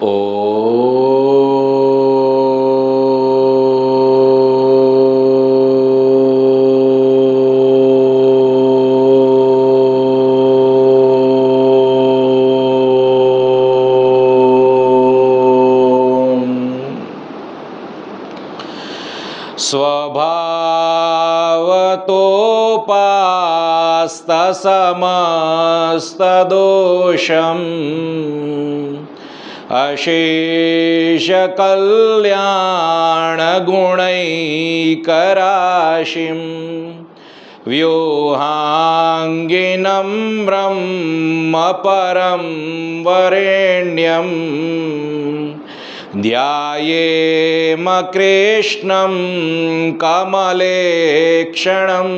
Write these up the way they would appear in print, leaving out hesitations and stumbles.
ओ स्वभावतोपास्तसमस्तदोषम् अशेषकल्याणगुणैकराशिं व्योहाङ्गिनं ब्रह्म परं वरेण्यं ध्यायेम कृष्णं कमले क्षणं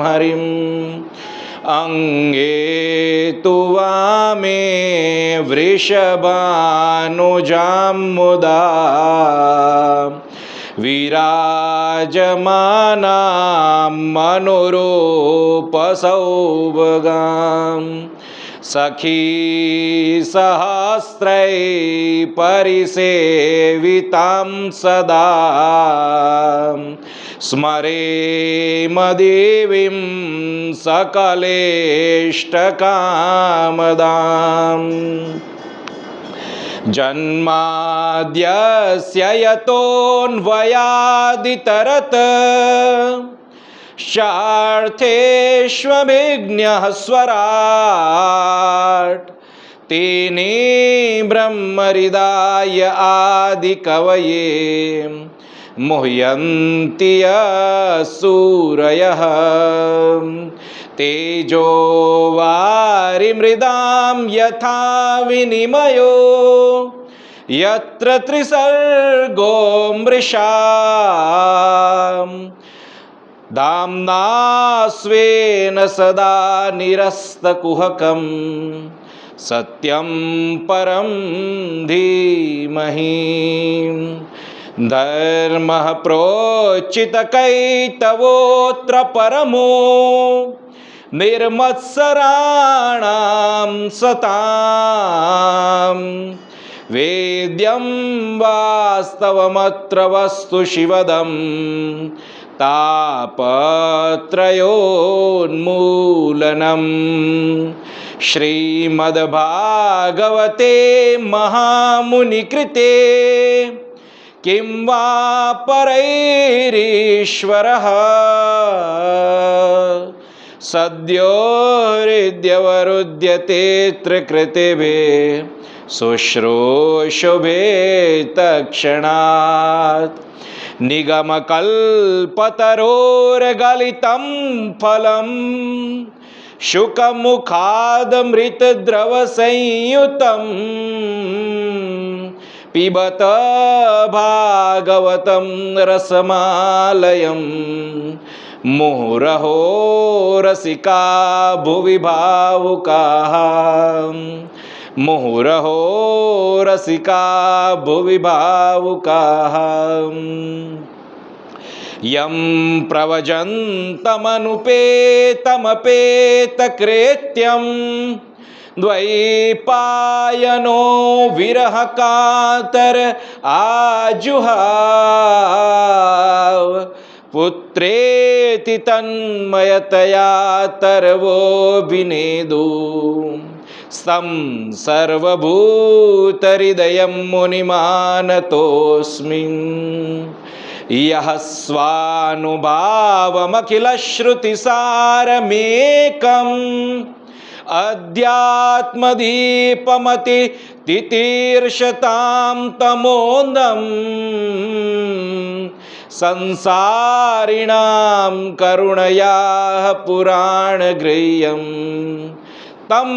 हरिम् अंगे तु वामे वृषभानुजां मुदा विराजमानां मनोरूपसौभगां सखी सहस्रै परिसेवितां सदा स्मरेम देवीं सकलेष्टकामदाम् जन्माद्यस्य यतोऽन्वयादितरत् शार्थेष्वभिज्ञः स्वराट् तेने ब्रह्महृदाय आदिकवये मुह्यन्ति सूरयः तेजो वारिमृदां यथा विनिमयो यत्र त्रिसर्गो मृषा दाम्ना स्वेन सदा निरस्तकुहकं सत्यं परं धीमहि धर्मः प्रोच्चितकैतवोऽत्र परमो निर्मत्सराणां सतां वेद्यं वास्तवमत्र वस्तु शिवदं तापत्रयोन्मूलनम् श्रीमद्भागवते महामुनिकृते किं वा परैरीश्वरः सद्यो हृद्यवरुध्यते त्रिकृतिभिः शुश्रूषुभे तत्क्षणात् निगमकल्पतरोर्गलितं फलं शुकमुखादमृतद्रवसंयुतं पिबत भागवतं रसमालयं मुहुरहो रसिका भुवि भावुकाः मुहुरहो रसिका भुवि भावुकाः यं प्रवजन्तमनुपेतमपेतकृत्यं द्वैपायनो विरहकातर आजुहाव पुत्रेति तन्मयतया तरवो विनेदु सं सर्वभूतहृदयं मुनिमानतोऽस्मि यः स्वानुभावमखिलश्रुतिसारमेकम् अध्यात्मदीपमति तितीर्षतां तमोन्दं संसारिणां करुणयाः पुराणगृह्यं तं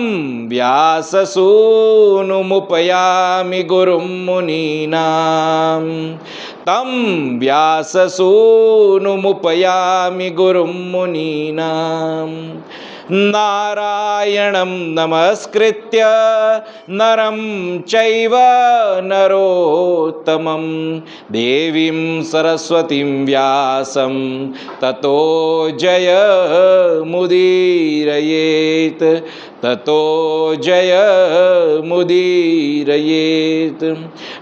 व्याससूनुमुपयामि गुरुं मुनीनां तं व्याससूनुमुपयामि गुरुं मुनीनां नारायणं नमस्कृत्य नरं चैव नरोत्तमं देवीं सरस्वतीं व्यासं ततो जयमुदीरयेत् ततो जयमुदीरयेत्।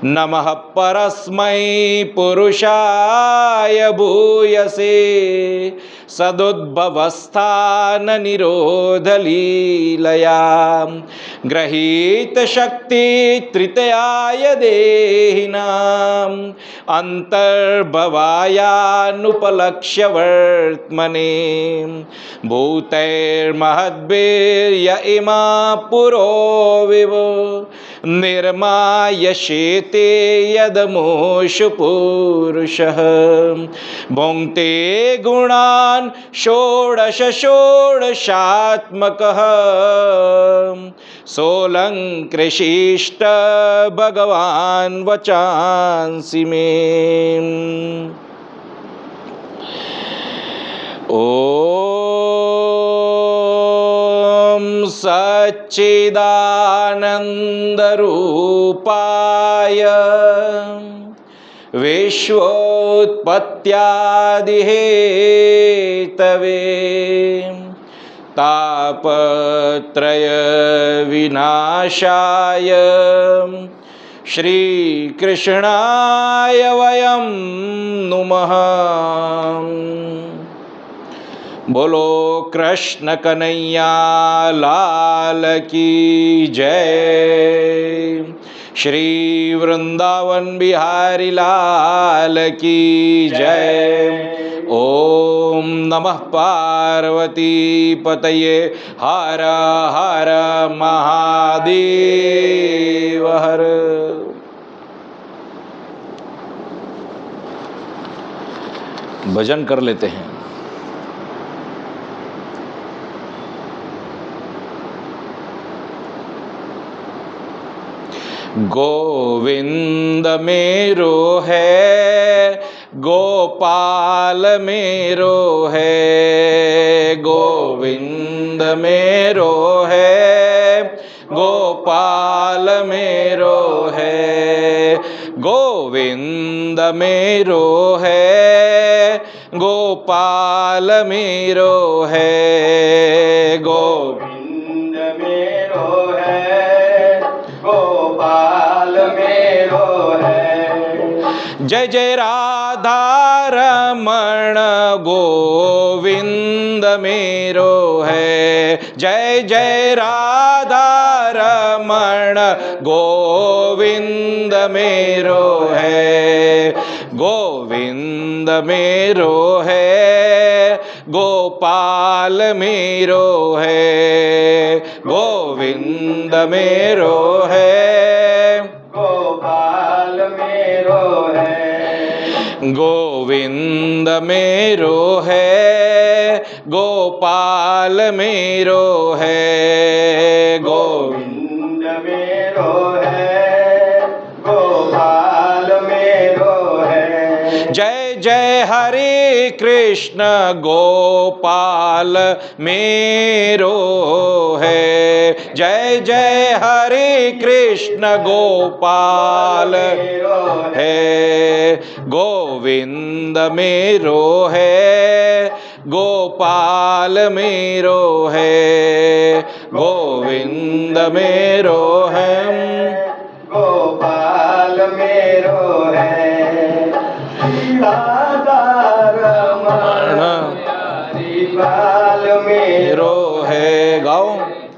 नमः परस्मै पुरुषाय भूयसे सदुद्भवस्थाननिरोधलीलया गृहीतशक्तित्रितयाय देहिनाम् अन्तर्भवायानुपलक्ष्य वर्त्मने भूतैर्महद्भिर्य इमा पुरो विव निर्मायशेते यदमुषु पुरुषः भुङ्क्ते गुणान् षोडश षोडशात्मकः सोऽलङ्कृशिष्ट भगवान् वचांसि मे। ॐ सच्चिदानन्दरूपाय विश्वोत्पत्त्यादिहेतवे तापत्रय विनाशाय श्रीकृष्णाय वयं नुमः। बोलो कृष्ण कन्हैया लाल की जय। श्री वृंदावन बिहारी लाल की जय। ओम नमः पार्वती पतये हर हर महादेव हर। भजन कर लेते हैं। गोविंद मेरो है गोपाल मेरो है गोविंद मेरो है गोपाल मेरो है गोविंद मेरो है गोपाल मेरो है गोविंद मेरो है गोपाल मेरो है। जय जय राधा रमण गोविंद मेरो है जय जय राधा रमण गोविंद मेरो है गोविंद मेरो है गोपाल मेरो है गोविंद मेरो है गोपाल मेरो है गोविंद मेरो है गोपाल मेरो है गोविंद मेरो है गोपाल मेरो है। जय जय हरे कृष्ण गोपाल मेरो है जय जय हरे कृष्ण गोपाल है गोविंद मेरो है गोपाल मेरो है गोविंद मेरो है गोपाल मेरो है। मेरो है गाओ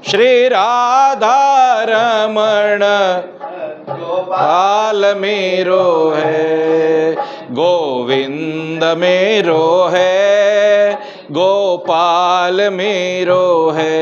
श्री राधा रमण गोपाल मेरो है गोविंद मेरो है गोपाल मेरो है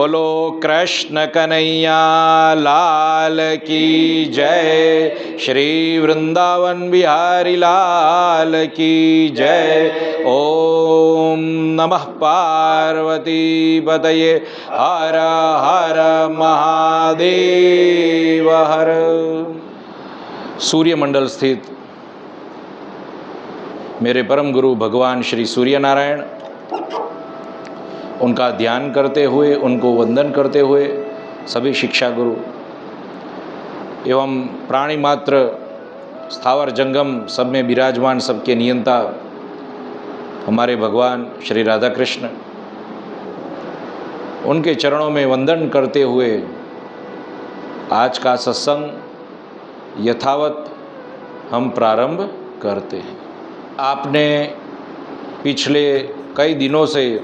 बोलो कृष्ण कन्हैया लाल की जय। श्री वृंदावन बिहारी लाल की जय। ओम नमः पार्वती पतये हर हर महादेव हर। सूर्यमंडल स्थित मेरे परम गुरु भगवान श्री सूर्य नारायण, उनका ध्यान करते हुए, उनको वंदन करते हुए सभी शिक्षा गुरु एवं प्राणी मात्र स्थावर जंगम सब में विराजमान सबके नियंता हमारे भगवान श्री राधा कृष्ण, उनके चरणों में वंदन करते हुए आज का सत्संग यथावत हम प्रारंभ करते हैं। आपने पिछले कई दिनों से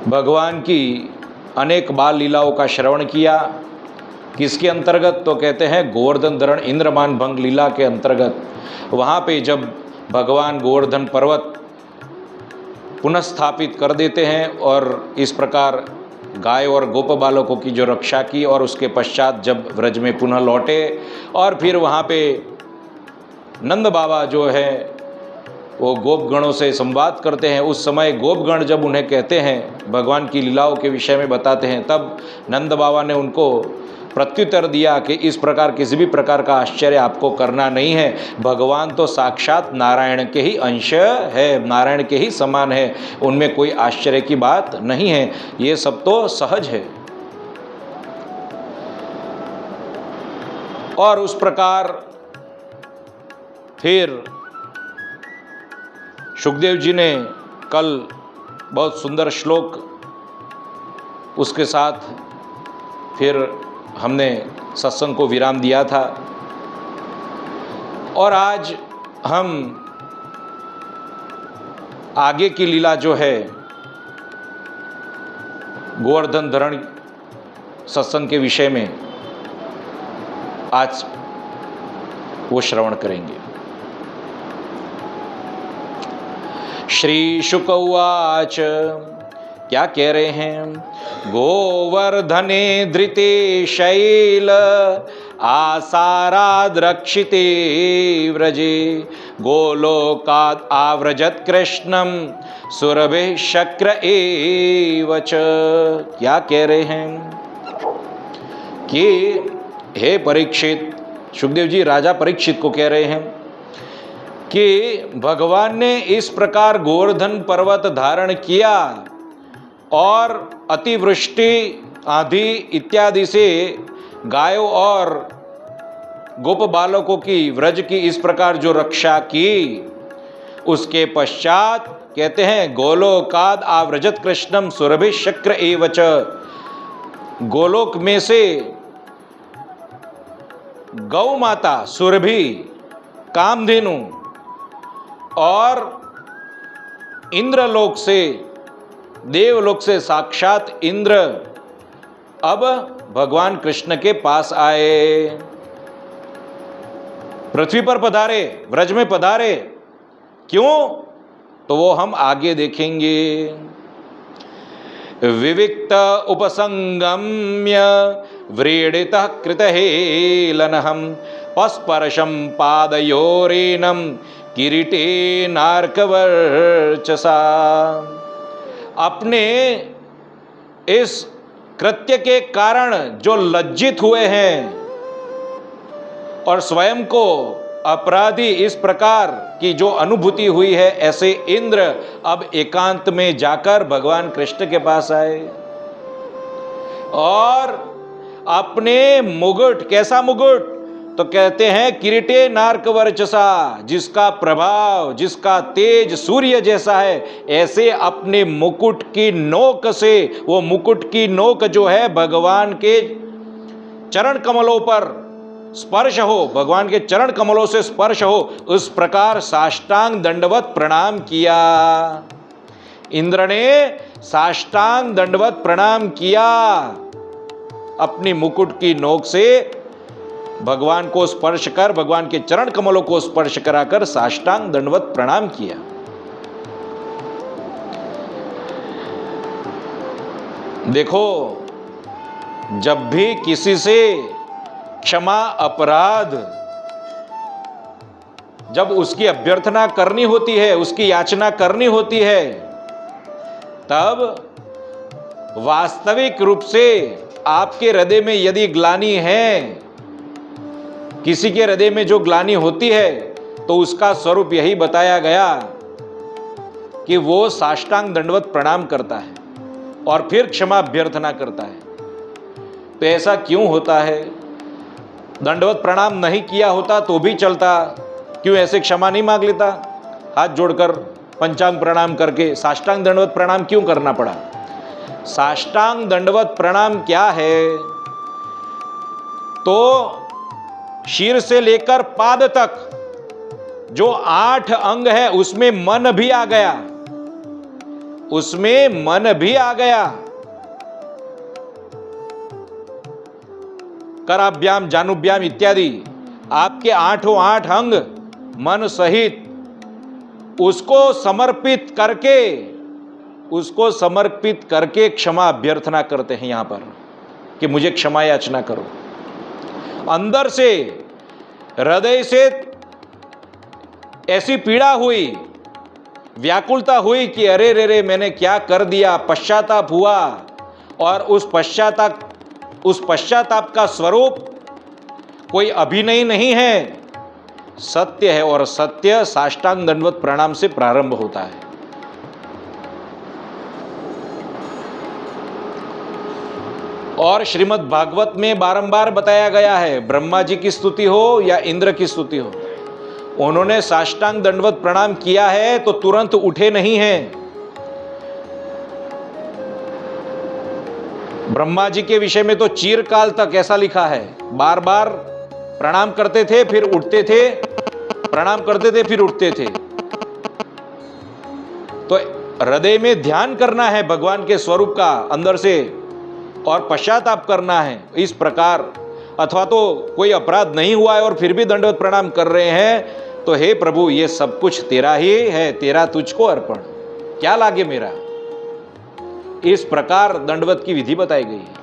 भगवान की अनेक बाल लीलाओं का श्रवण किया। किसके अंतर्गत? तो कहते हैं गोवर्धन धरण इंद्रमान भंग लीला के अंतर्गत। वहाँ पे जब भगवान गोवर्धन पर्वत पुनः कर देते हैं और इस प्रकार गाय और गोप बालकों की जो रक्षा की, और उसके पश्चात जब व्रज में पुनः लौटे और फिर वहाँ पे नंद बाबा जो है वो गोपगणों से संवाद करते हैं, उस समय गोपगण जब उन्हें कहते हैं, भगवान की लीलाओं के विषय में बताते हैं, तब नंद बाबा ने उनको प्रत्युत्तर दिया कि इस प्रकार किसी भी प्रकार का आश्चर्य आपको करना नहीं है। भगवान तो साक्षात नारायण के ही अंश है, नारायण के ही समान है, उनमें कोई आश्चर्य की बात नहीं है, ये सब तो सहज है। और उस प्रकार फिर सुखदेव जी ने कल बहुत सुंदर श्लोक उसके साथ फिर हमने सत्संग को विराम दिया था, और आज हम आगे की लीला जो है गोवर्धन धरण सत्संग के विषय में आज वो श्रवण करेंगे। श्री शुक उवाच, क्या कह रहे हैं? गोवर्धने धृते शैल आसाराद रक्षिते व्रजे गोलोकाद आव्रजत कृष्णम सुरभि शक्र एवच। क्या कह रहे हैं कि हे परीक्षित, सुखदेव जी राजा परीक्षित को कह रहे हैं कि भगवान ने इस प्रकार गोवर्धन पर्वत धारण किया और अतिवृष्टि आंधी इत्यादि से गायों और गोप बालकों की व्रज की इस प्रकार जो रक्षा की, उसके पश्चात कहते हैं गोलोकाद आव्रजत कृष्णम सुरभि शक्र एवच। गोलोक में से गौ माता सुरभि कामधेनु और इंद्रलोक से, देवलोक से साक्षात इंद्र अब भगवान कृष्ण के पास आए, पृथ्वी पर पधारे, व्रज में पधारे। क्यों? तो वो हम आगे देखेंगे। विविक्त उपसंगम्य व्रीडितः कृतहेलनहं पस्पर्शं पादयोरेनं किरीटे नार्कवर्चसा। अपने इस कृत्य के कारण जो लज्जित हुए हैं और स्वयं को अपराधी इस प्रकार की जो अनुभूति हुई है, ऐसे इंद्र अब एकांत में जाकर भगवान कृष्ण के पास आए और अपने मुकुट, कैसा मुकुट? तो कहते हैं किरीटे नार्क वर्चसा, जिसका प्रभाव, जिसका तेज सूर्य जैसा है, ऐसे अपने मुकुट की नोक से, वो मुकुट की नोक जो है भगवान के चरण कमलों पर स्पर्श हो, भगवान के चरण कमलों से स्पर्श हो, उस प्रकार साष्टांग दंडवत प्रणाम किया। इंद्र ने साष्टांग दंडवत प्रणाम किया, अपनी मुकुट की नोक से भगवान को स्पर्श कर, भगवान के चरण कमलों को स्पर्श कराकर साष्टांग दंडवत प्रणाम किया। देखो, जब भी किसी से क्षमा अपराध, जब उसकी अभ्यर्थना करनी होती है, उसकी याचना करनी होती है, तब वास्तविक रूप से आपके हृदय में यदि ग्लानि है, किसी के हृदय में जो ग्लानि होती है, तो उसका स्वरूप यही बताया गया कि वो साष्टांग दंडवत प्रणाम करता है और फिर क्षमा अभ्यर्थना करता है। तो ऐसा क्यों होता है? दंडवत प्रणाम नहीं किया होता तो भी चलता, क्यों ऐसे क्षमा नहीं मांग लेता? हाथ जोड़कर पंचांग प्रणाम करके साष्टांग दंडवत प्रणाम क्यों करना पड़ा? साष्टांग दंडवत प्रणाम क्या है? तो शीर से लेकर पाद तक जो 8 अंग है उसमें मन भी आ गया, उसमें मन भी आ गया। कराभ्याम, जानुभ्याम इत्यादि आपके 8 अंग मन सहित उसको समर्पित करके क्षमा अभ्यर्थना करते हैं यहां पर कि मुझे क्षमा याचना करो। अंदर से, हृदय से ऐसी पीड़ा हुई, व्याकुलता हुई कि अरे रे रे मैंने क्या कर दिया, पश्चाताप हुआ, और उस पश्चाताप का स्वरूप कोई अभिनय नहीं है, सत्य है, और सत्य साष्टांग दंडवत प्रणाम से प्रारंभ होता है। और श्रीमद् भागवत में बारंबार बताया गया है, ब्रह्मा जी की स्तुति हो या इंद्र की स्तुति हो, उन्होंने साष्टांग दंडवत प्रणाम किया है तो तुरंत उठे नहीं हैं। ब्रह्मा जी के विषय में तो चिरकाल तक ऐसा लिखा है, बार बार प्रणाम करते थे फिर उठते थे, प्रणाम करते थे फिर उठते थे। तो हृदय में ध्यान करना है भगवान के स्वरूप का अंदर से, और पश्चाताप करना है इस प्रकार। अथवा तो कोई अपराध नहीं हुआ है और फिर भी दंडवत प्रणाम कर रहे हैं, तो हे प्रभु ये सब कुछ तेरा ही है, तेरा तुझको अर्पण, क्या लागे मेरा। इस प्रकार दंडवत की विधि बताई गई है।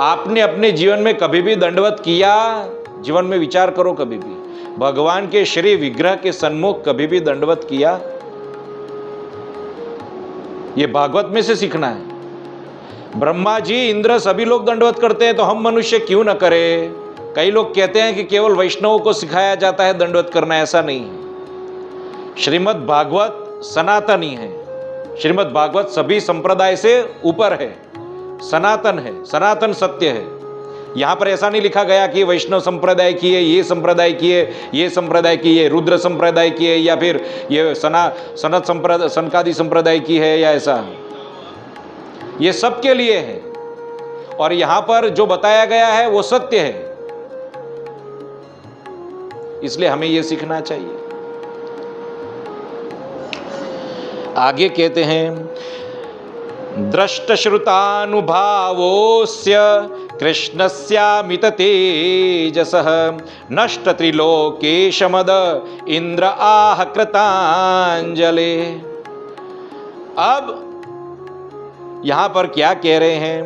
आपने अपने जीवन में कभी भी दंडवत किया? जीवन में विचार करो, कभी भी भगवान के श्री विग्रह के सन्मुख कभी भी दंडवत किया? यह भागवत में से सीखना है। ब्रह्मा जी, इंद्र सभी लोग दंडवत करते हैं, तो हम मनुष्य क्यों न करें? कई लोग कहते हैं कि केवल वैष्णवों को सिखाया जाता है दंडवत करना, ऐसा नहीं है। श्रीमद् भागवत सनातनी है, श्रीमद् भागवत सभी संप्रदाय से ऊपर है, सनातन है, सनातन सत्य है। यहां पर ऐसा नहीं लिखा गया कि वैष्णव संप्रदाय की है, ये संप्रदाय की है, ये संप्रदाय की है, रुद्र संप्रदाय की है, या फिर ये सनत संप्रदाय, सनकादि संप्रदाय की है, या ऐसा। ये सबके लिए है, और यहां पर जो बताया गया है वो सत्य है, इसलिए हमें यह सीखना चाहिए। आगे कहते हैं, दृष्टश्रुतानुभावोस्य कृष्णस्यामित तेजसः नष्ट त्रिलोकेशमद इंद्र आह कृतांजले। अब यहां पर क्या कह रहे हैं?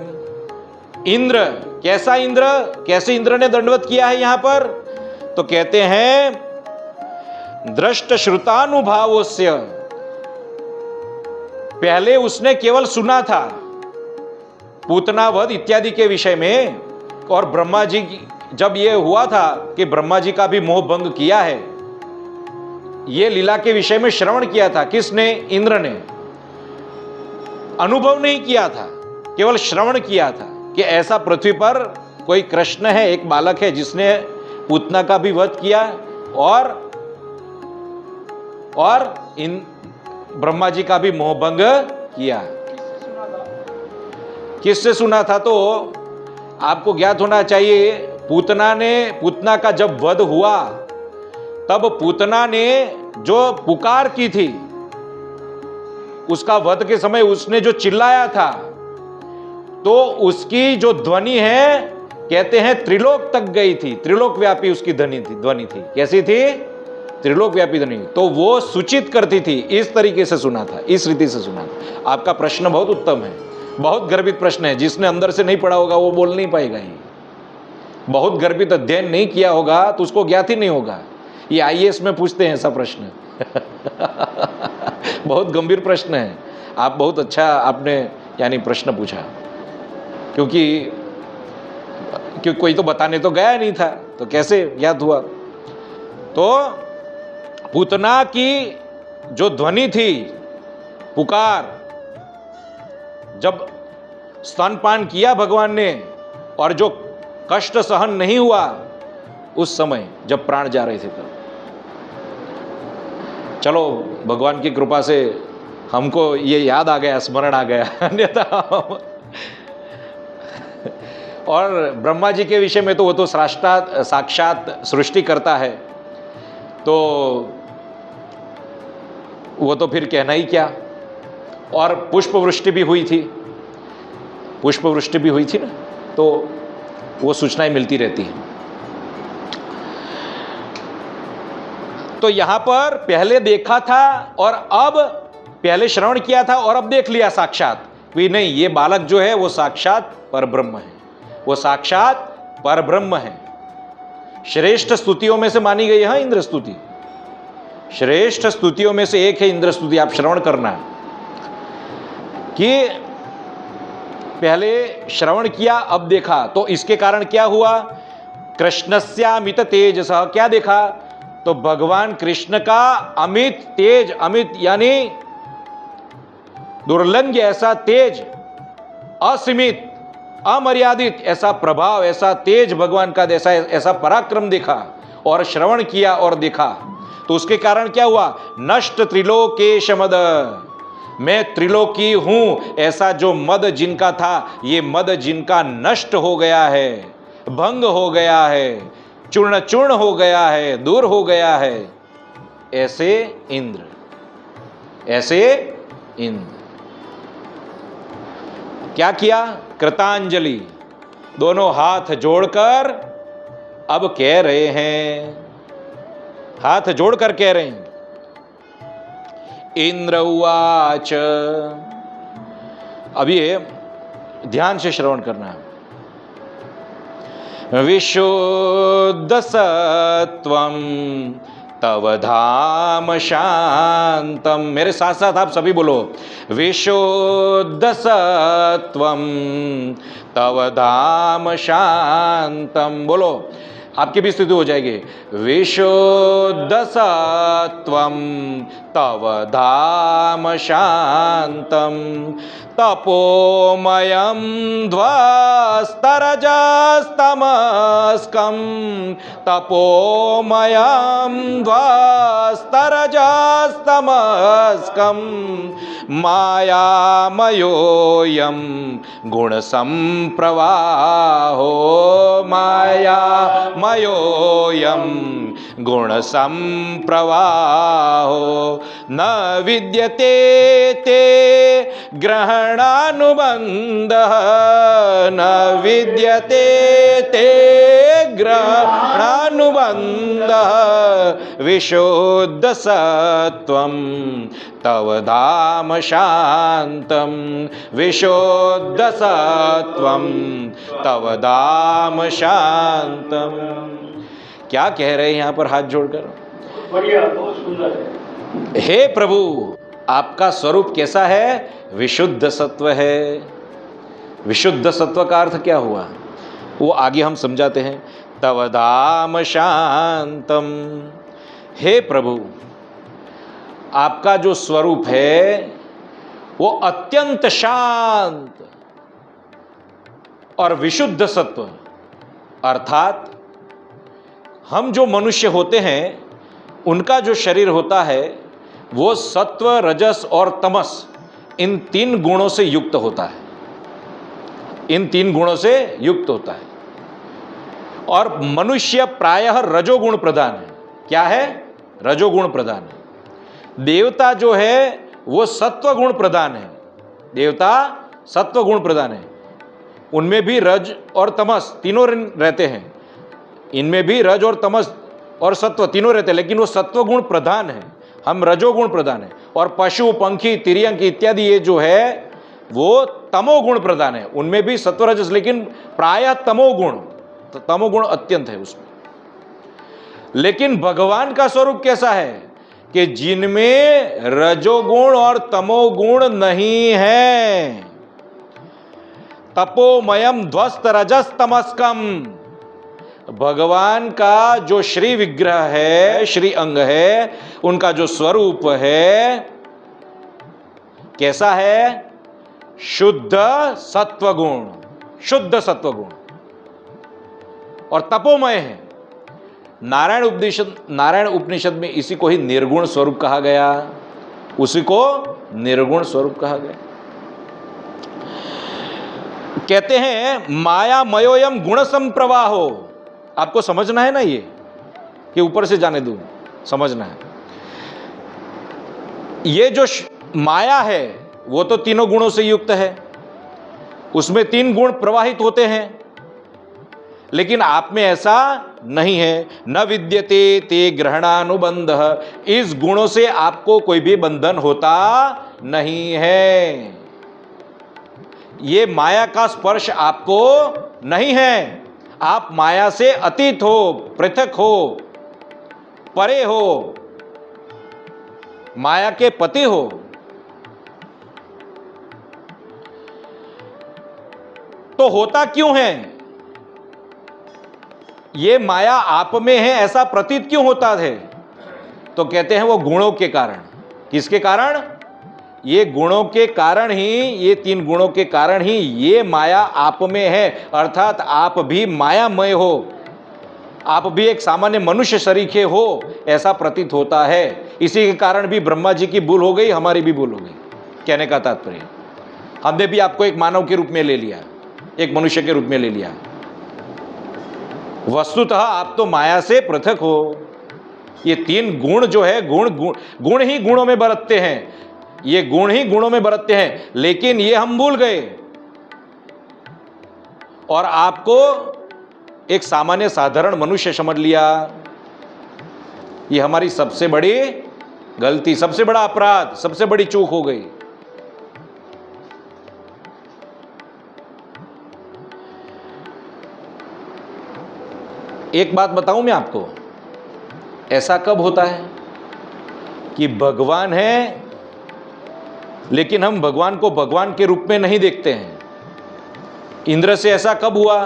इंद्र, कैसा इंद्र, कैसे इंद्र ने दंडवत किया है यहां पर? तो कहते हैं दृष्ट श्रुतानुभावोस्य, पहले उसने केवल सुना था पूतना वध इत्यादि के विषय में, और ब्रह्मा जी जब यह हुआ था कि ब्रह्मा जी का भी मोह भंग किया है, यह लीला के विषय में श्रवण किया था। किसने? इंद्र ने। अनुभव नहीं किया था, केवल श्रवण किया था कि ऐसा पृथ्वी पर कोई कृष्ण है, एक बालक है जिसने पूतना का भी वध किया, और इन ब्रह्मा जी का भी मोहभंग किया। किससे सुना था? तो आपको ज्ञात होना चाहिए, पूतना का जब वध हुआ, तब पूतना ने जो पुकार की थी, उसका वध के समय उसने जो चिल्लाया था, तो उसकी जो ध्वनि है, कहते हैं त्रिलोक तक गई थी, त्रिलोक व्यापी उसकी ध्वनि थी। कैसी थी? त्रिलोक व्यापी ध्वनि, तो वो सूचित करती थी। इस तरीके से सुना था, इस रीति से सुना था। आपका प्रश्न बहुत उत्तम है, बहुत गर्भित प्रश्न है। जिसने अंदर से नहीं पढ़ा होगा वो बोल नहीं पाएगा। ये बहुत गर्भित अध्ययन नहीं किया होगा तो उसको ज्ञात ही नहीं होगा। ये आईएएस में पूछते हैं ऐसा प्रश्न। बहुत गंभीर प्रश्न है। आप बहुत अच्छा आपने यानी प्रश्न पूछा, क्योंकि कोई तो बताने तो गया नहीं था, तो कैसे ज्ञात हुआ। तो पूतना की जो ध्वनि थी, पुकार, जब स्तनपान किया भगवान ने और जो कष्ट सहन नहीं हुआ उस समय जब प्राण जा रहे थे तब, चलो भगवान की कृपा से हमको ये याद आ गया, स्मरण आ गया, अन्यथा और ब्रह्मा जी के विषय में तो वो तो साक्षात सृष्टि करता है, तो वो तो फिर कहना ही क्या। और पुष्पवृष्टि भी हुई थी, पुष्पवृष्टि भी हुई थी ना, तो वो सूचनाएं मिलती रहती हैं। तो यहां पर पहले देखा था और अब पहले श्रवण किया था और अब देख लिया साक्षात भी नहीं, ये बालक जो है वो साक्षात परब्रह्म है, वो साक्षात परब्रह्म है। श्रेष्ठ स्तुतियों में से मानी गई है इंद्र स्तुति, श्रेष्ठ स्तुतियों में से एक है इंद्र स्तुति। आप श्रवण करना कि पहले श्रवण किया अब देखा, तो इसके कारण क्या हुआ, कृष्णस्यामित तेजसः, क्या देखा, तो भगवान कृष्ण का अमित तेज, अमित यानी दुर्लंघ्य ऐसा तेज, असीमित अमर्यादित ऐसा प्रभाव, ऐसा तेज भगवान का, ऐसा पराक्रम देखा और श्रवण किया और देखा। तो उसके कारण क्या हुआ, नष्ट त्रिलोकेश मद, मैं त्रिलोकी हूं ऐसा जो मद जिनका था, ये मद जिनका नष्ट हो गया है, भंग हो गया है, चूर्ण चूर्ण हो गया है, दूर हो गया है। ऐसे इंद्र, ऐसे इंद्र क्या किया, कृतांजलि, दोनों हाथ जोड़कर अब कह रहे हैं, हाथ जोड़कर कह रहे हैं, इंद्र उवाच। अब ये ध्यान से श्रवण करना है। विशुद्ध सत्वं तव धाम शांतम, मेरे साथ साथ आप सभी बोलो, विशुद्ध सत्वं तव धाम शांतम, बोलो, आपकी भी स्थिति हो जाएगी। विशुद्ध सत्वं तव धाम शांतम तपोमयं ध्वस्तरजस्तमस्कं, तपोमयं ध्वस्तरजस्तमस्कं मायामयोऽयं गुणसम्प्रवाहो, मायामयोऽयं गुणसम्प्रवाहो न विद्यते ते ग्रहणानुबन्धः, न विद्यते ते ग्रहणानुबन्धः विशुद्ध सत्वं तव धाम शांतम, विशुद्ध सत्वं तव धाम शांतम। क्या कह रहे हैं यहां पर हाथ जोड़कर, बढ़िया, बहुत सुंदर है। हे प्रभु आपका स्वरूप कैसा है, विशुद्ध सत्व है। विशुद्ध सत्व का अर्थ क्या हुआ वो आगे हम समझाते हैं। तव धाम शांतम, हे प्रभु आपका जो स्वरूप है वो अत्यंत शांत और विशुद्ध सत्व, अर्थात हम जो मनुष्य होते हैं उनका जो शरीर होता है वो सत्व, रजस और तमस, इन तीन गुणों से युक्त होता है, इन तीन गुणों से युक्त होता है। और मनुष्य प्रायः रजोगुण प्रधान है। क्या है, रजोगुण प्रधान है। देवता जो है वो सत्व गुण प्रधान है, देवता सत्व गुण प्रधान है। उनमें भी रज और तमस तीनों रहते हैं, इनमें भी रज और तमस और सत्व तीनों रहते हैं, लेकिन वो सत्व गुण प्रधान है, हम रजोगुण प्रधान है। और पशु पंखी तिर्यंक इत्यादि ये जो है वो तमोगुण प्रधान है, उनमें भी सत्व रजस, लेकिन प्रायः तमोगुण, तमोगुण अत्यंत है उसमें। लेकिन भगवान का स्वरूप कैसा है कि जिनमें रजोगुण और तमोगुण नहीं है। तपोमयम ध्वस्त रजस तमस्कम, भगवान का जो श्री विग्रह है, श्री अंग है, उनका जो स्वरूप है कैसा है? शुद्ध सत्वगुण, शुद्ध सत्वगुण और तपोमय है। नारायण उपनिषद में इसी को ही निर्गुण स्वरूप कहा गया, उसी को निर्गुण स्वरूप कहा गया। कहते हैं मायामयोयम गुण संप्रवाहो। आपको समझना है ना ये, कि ऊपर से जाने दूं, समझना है। ये जो माया है वो तो तीनों गुणों से युक्त है, उसमें 3 गुण प्रवाहित होते हैं, लेकिन आप में ऐसा नहीं है। न विद्यते ते ग्रहणानुबंध, इस गुणों से आपको कोई भी बंधन होता नहीं है। ये माया का स्पर्श आपको नहीं है, आप माया से अतीत हो, पृथक हो, परे हो, माया के पति हो। तो होता क्यों है? ये माया आप में है ऐसा प्रतीत क्यों होता है? तो कहते हैं वो गुणों के कारण। किसके कारण? ये गुणों के कारण ही, ये 3 गुणों के कारण ही ये माया आप में है, अर्थात आप भी मायामय हो, आप भी एक सामान्य मनुष्य सरीखे हो ऐसा प्रतीत होता है। इसी के कारण भी ब्रह्मा जी की भूल हो गई, हमारी भी भूल हो गई। कहने का तात्पर्य, हमने भी आपको एक मानव के रूप में ले लिया, एक मनुष्य के रूप में ले लिया। वस्तुतः आप तो माया से पृथक हो। ये 3 गुण जो है, गुण ही गुणों में बरतते हैं, ये गुण ही गुणों में बरतते हैं, लेकिन ये हम भूल गए और आपको एक सामान्य साधारण मनुष्य समझ लिया। ये हमारी सबसे बड़ी गलती, सबसे बड़ा अपराध, सबसे बड़ी चूक हो गई। एक बात बताऊं मैं आपको, ऐसा कब होता है कि भगवान है लेकिन हम भगवान को भगवान के रूप में नहीं देखते हैं? इंद्र से ऐसा कब हुआ?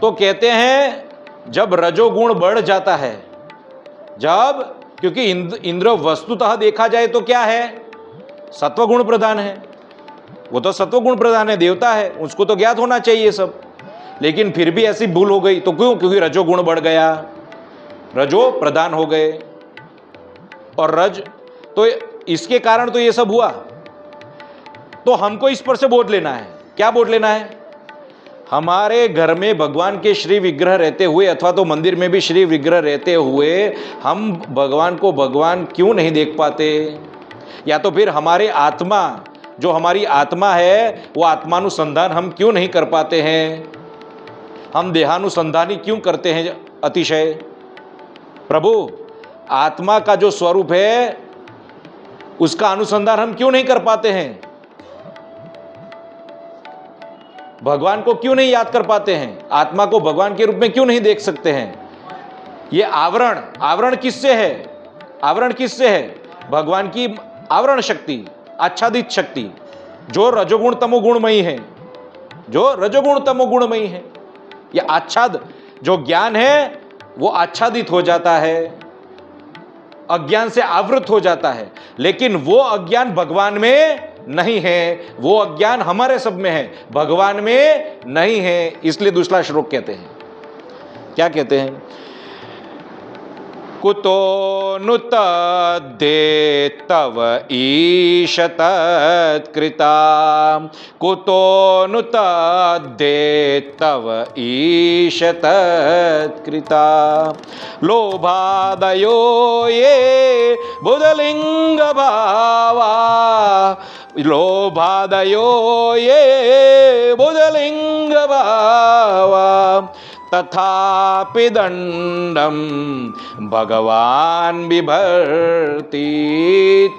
तो कहते हैं जब रजोगुण बढ़ जाता है, जब, क्योंकि इंद्र वस्तुतः देखा जाए तो क्या है? सत्वगुण प्रधान है, वो तो सत्वगुण प्रधान है, देवता है, उसको तो ज्ञात होना चाहिए सब। लेकिन फिर भी ऐसी भूल हो गई, तो क्यों? क्योंकि रजोगुण बढ़ गया, रजो प्रधान हो गए, और रज, तो इसके कारण तो ये सब हुआ। तो हमको इस पर से बोध लेना है। क्या बोध लेना है? हमारे घर में भगवान के श्री विग्रह रहते हुए, अथवा तो मंदिर में भी श्री विग्रह रहते हुए, हम भगवान को भगवान क्यों नहीं देख पाते? या तो फिर हमारे आत्मा, जो हमारी आत्मा है, वो आत्मानुसंधान हम क्यों नहीं कर पाते हैं? हम देहानुसंधान ही क्यों करते हैं अतिशय? प्रभु, आत्मा का जो स्वरूप है उसका अनुसंधान हम क्यों नहीं कर पाते हैं? भगवान को क्यों नहीं याद कर पाते हैं? आत्मा को भगवान के रूप में क्यों नहीं देख सकते हैं? ये आवरण किससे है? आवरण किससे है? भगवान की आवरण शक्ति, आच्छादित शक्ति, जो रजोगुण तमोगुणमयी है, जो रजोगुण तमोगुणमयी है। ये आच्छाद, जो ज्ञान है वो आच्छादित हो जाता है, अज्ञान से आवृत हो जाता है, लेकिन वो अज्ञान भगवान में नहीं है, वो अज्ञान हमारे सब में है, भगवान में नहीं है। इसलिए दूसरा श्लोक कहते हैं, क्या कहते हैं? कुतो नुत दे तव ईश तत्कृता, कुतो नुत दे तव ईश तत्कृता, लोभादयो ये बुधलिंग भावा, लोभादयो ये बुधलिंग भावा, तथापि दंडम भगवान बिभर्ति,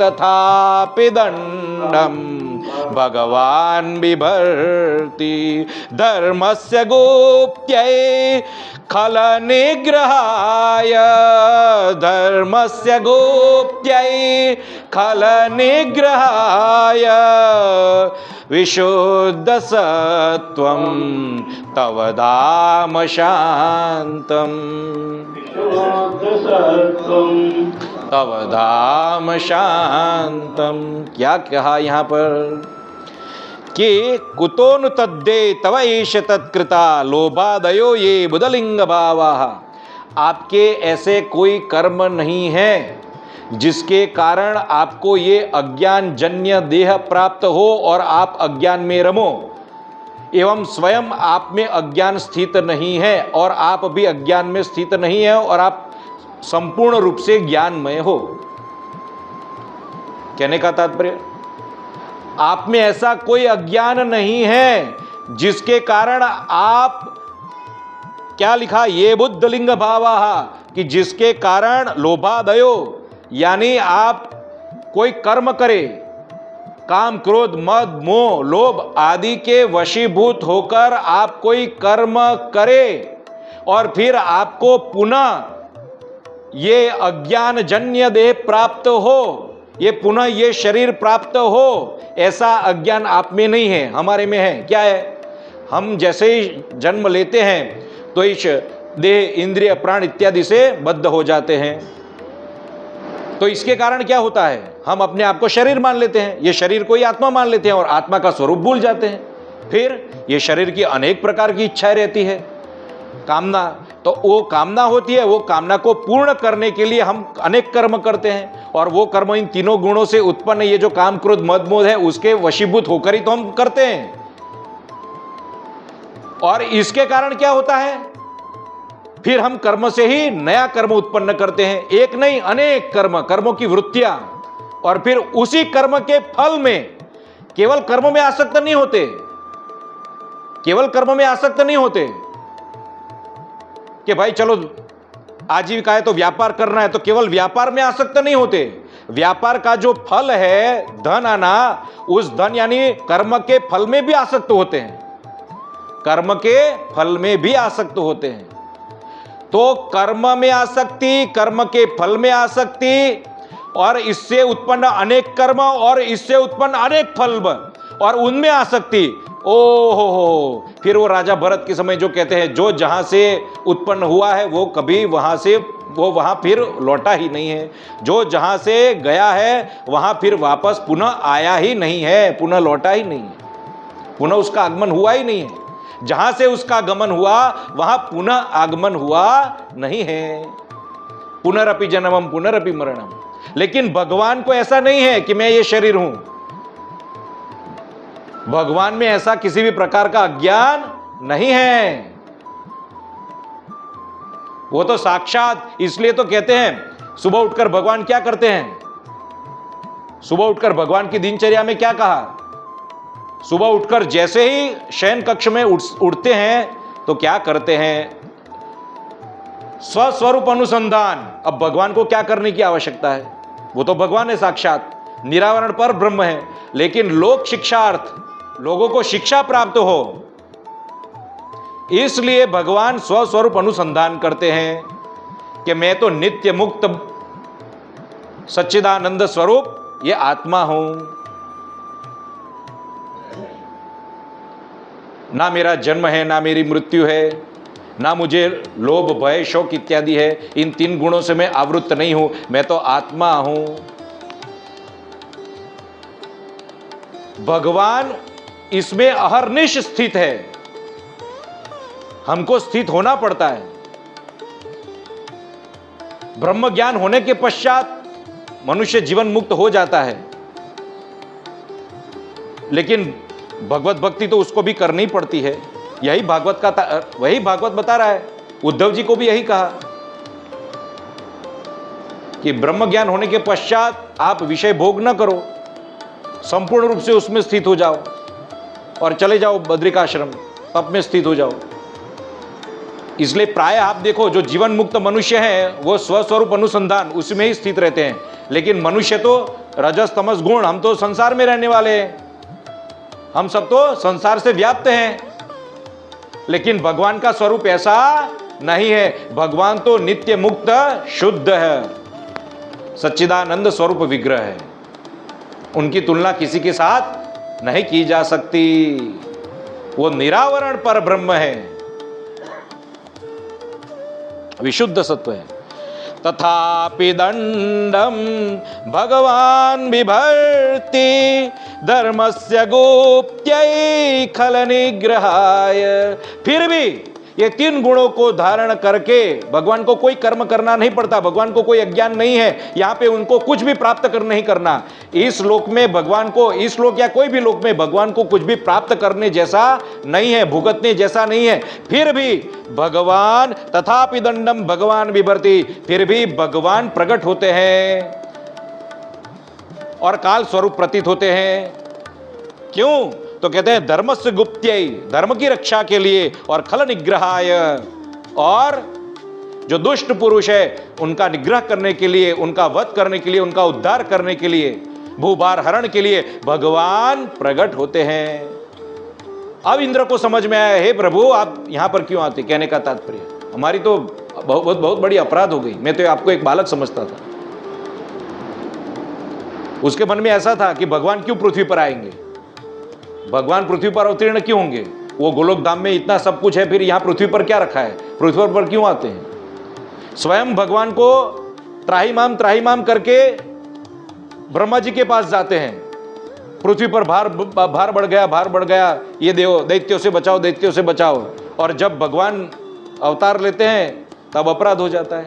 तथापि दंडम भगवान बिभर्ति, धर्मस्य गोप्यै खल निग्रहाय, धर्मस्य गोप्यै खल निग्रहाय, विशुद्ध सत्वं तव धाम शांतम, तव धाम शांतम। क्या कहा यहाँ पर कि कुतोनु तद्दे तव ईश तत्कृता लोभादयो ये बुधलिंग भावाः। आपके ऐसे कोई कर्म नहीं है जिसके कारण आपको ये अज्ञान जन्य देह प्राप्त हो और आप अज्ञान में रमो, एवं स्वयं आप में अज्ञान स्थित नहीं है और आप भी अज्ञान में स्थित नहीं है और आप संपूर्ण रूप से ज्ञानमय हो। कहने का तात्पर्य, आप में ऐसा कोई अज्ञान नहीं है जिसके कारण आप, क्या लिखा, ये बुद्धलिंग भावाः, कि जिसके कारण लोभादयो, यानी आप कोई कर्म करे, काम क्रोध मद मोह लोभ आदि के वशीभूत होकर आप कोई कर्म करे और फिर आपको पुनः ये अज्ञान जन्य देह प्राप्त हो, ये पुनः ये शरीर प्राप्त हो, ऐसा अज्ञान आप में नहीं है, हमारे में है। क्या है, हम जैसे ही जन्म लेते हैं तो इस देह इंद्रिय प्राण इत्यादि से बद्ध हो जाते हैं। तो इसके कारण क्या होता है, हम अपने आप को शरीर मान लेते हैं, ये शरीर को ही आत्मा मान लेते हैं और आत्मा का स्वरूप भूल जाते हैं। फिर ये शरीर की अनेक प्रकार की इच्छाएं रहती है, कामना, तो वो कामना होती है, वो कामना को पूर्ण करने के लिए हम अनेक कर्म करते हैं और वो कर्म इन तीनों गुणों से उत्पन्न ये जो काम क्रोध मद मोह है उसके वशीभूत होकर ही तो हम करते हैं। और इसके कारण क्या होता है, फिर हम कर्म से ही नया कर्म उत्पन्न करते हैं, एक नहीं अनेक कर्म, कर्मों की वृत्तियां, और फिर उसी कर्म के फल में केवल कर्म में आसक्त नहीं होते, केवल कर्म में आसक्त नहीं होते कि भाई चलो आजीविका है तो व्यापार करना है, तो केवल व्यापार में आसक्त नहीं होते। व्यापार का जो फल है धन आना, उस धन यानी कर्म के फल में भी आसक्त होते हैं, कर्म के फल में भी आसक्त होते हैं। तो कर्म में आसक्ति, कर्म के फल में आसक्ति, और इससे उत्पन्न अनेक कर्म और इससे उत्पन्न अनेक फल और उनमें आसक्ति, ओहो, फिर वो राजा भरत के समय जो कहते हैं जो जहां से उत्पन्न हुआ है वो कभी वहां से वो वहां फिर लौटा ही नहीं है, जो जहां से गया है वहां फिर वापस पुनः आया ही नहीं है, पुनः लौटा ही नहीं है, पुनः उसका आगमन हुआ ही नहीं है। जहां से उसका गमन हुआ वहां पुनः आगमन हुआ नहीं है। पुनरपि जन्मम पुनरपि मरणम। लेकिन भगवान को ऐसा नहीं है कि मैं ये शरीर हूं, भगवान में ऐसा किसी भी प्रकार का अज्ञान नहीं है, वो तो साक्षात, इसलिए तो कहते हैं सुबह उठकर भगवान क्या करते हैं, सुबह उठकर भगवान की दिनचर्या में क्या कहा, सुबह उठकर जैसे ही शयन कक्ष में उठते हैं तो क्या करते हैं, स्वस्वरूप अनुसंधान। अब भगवान को क्या करने की आवश्यकता है, वो तो भगवान है साक्षात, निरावरण पर ब्रह्म है, लेकिन लोक शिक्षार्थ, लोगों को शिक्षा प्राप्त हो, इसलिए भगवान स्वस्वरूप अनुसंधान करते हैं कि मैं तो नित्य मुक्त सच्चिदानंद स्वरूप ये आत्मा हूं, ना मेरा जन्म है, ना मेरी मृत्यु है, ना मुझे लोभ भय शोक इत्यादि है, इन तीन गुणों से मैं आवृत्त नहीं हूं, मैं तो आत्मा हूं। भगवान इसमें अहर्निश स्थित है, हमको स्थित होना पड़ता है। ब्रह्म ज्ञान होने के पश्चात मनुष्य जीवन मुक्त हो जाता है, लेकिन भगवत भक्ति तो उसको भी करनी पड़ती है। यही भागवत का वही भागवत बता रहा है, उद्धव जी को भी यही कहा कि ब्रह्म ज्ञान होने के पश्चात आप विषय भोग न करो, संपूर्ण रूप से उसमें स्थित हो जाओ और चले जाओ बद्रिकाश्रम, तप में स्थित हो जाओ। इसलिए प्राय आप देखो जो जीवन मुक्त मनुष्य हैं वो स्वस्वरूप अनुसंधान उसमें ही स्थित रहते हैं, लेकिन मनुष्य तो रजस तमस गुण, हम तो संसार में रहने वाले हैं, हम सब तो संसार से व्याप्त हैं। लेकिन भगवान का स्वरूप ऐसा नहीं है, भगवान तो नित्य मुक्त शुद्ध है, सच्चिदानंद स्वरूप विग्रह है, उनकी तुलना किसी के साथ नहीं की जा सकती। वो निरावरण पर ब्रह्म है, विशुद्ध सत्व है। तथापि दंडम भगवान बिभर्ति धर्मस्य गोप्त्यै खल निग्रहाय। फिर भी ये तीन गुणों को धारण करके भगवान को कोई कर्म करना नहीं पड़ता, भगवान को कोई अज्ञान नहीं है, यहाँ पे उनको कुछ भी प्राप्त कर नहीं करना। इस लोक में भगवान को, इस लोक या कोई भी लोक में भगवान को कुछ भी प्राप्त करने जैसा नहीं है, भुगतने जैसा नहीं है। फिर भी भगवान तथापि दंडम भगवान बिभर्ति, फिर भी भगवान प्रकट होते हैं और काल स्वरूप प्रतीत होते हैं। क्यों? तो कहते हैं धर्मस्य गुप्त्यै, धर्म की रक्षा के लिए, और खल निग्रहाय, और जो दुष्ट पुरुष है उनका निग्रह करने के लिए, उनका वध करने के लिए, उनका उद्धार करने के लिए, भूभार हरण के लिए भगवान प्रकट होते हैं। अब इंद्र को समझ में आया, हे प्रभु आप यहां पर क्यों आते? कहने का तात्पर्य हमारी तो बहुत बहुत बड़ी अपराध हो गई, मैं तो आपको एक बालक समझता था। उसके मन में ऐसा था कि भगवान क्यों पृथ्वी पर आएंगे, भगवान पृथ्वी पर अवतीर्ण क्यों होंगे? वो गोलोक धाम में इतना सब कुछ है, फिर यहां पृथ्वी पर क्या रखा है? पृथ्वी पर क्यों आते हैं? स्वयं भगवान को त्राहिमाम करके ब्रह्मा जी के पास जाते हैं, पृथ्वी पर भार बढ़ गया, ये देव दैत्यों से बचाओ, दैत्यों से बचाओ। और जब भगवान अवतार लेते हैं तब अपराध हो जाता है,